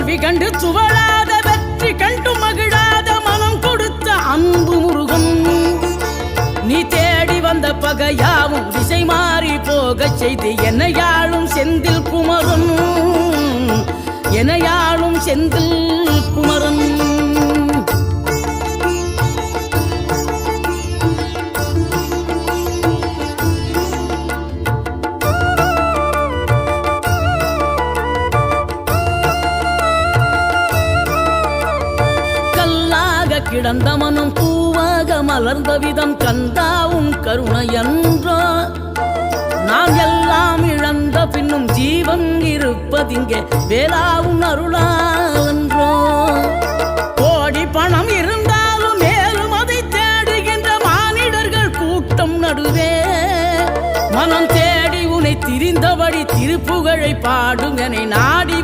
தோல்வி கண்டு சுவழாத வெற்றி கண்டு மகிழாத மனம் கொடுத்த அன்பு முருகன். நீ தேடி வந்த பகையாவும் திசை மாறி போகச் செய்து என்னையாளும் செந்தில் குமரன், என்னையாளும் செந்தில் குமரன். கிடந்த மனம் பூவாக மலர்ந்த விதம் கந்தாவும் கருணையன்றோ. நாம் எல்லாம் இழந்த பின்னும் ஜீவன் இருப்பதிங்கே வேளாவும் அருளான்றோ. கோடி பணம் இருந்தாலும் மேலும் அதை தேடுகின்ற மானிடர்கள் கூட்டம் நடுவே மனம் தேடி உனை திரிந்தபடி திருப்புகழை பாடும் என நாடி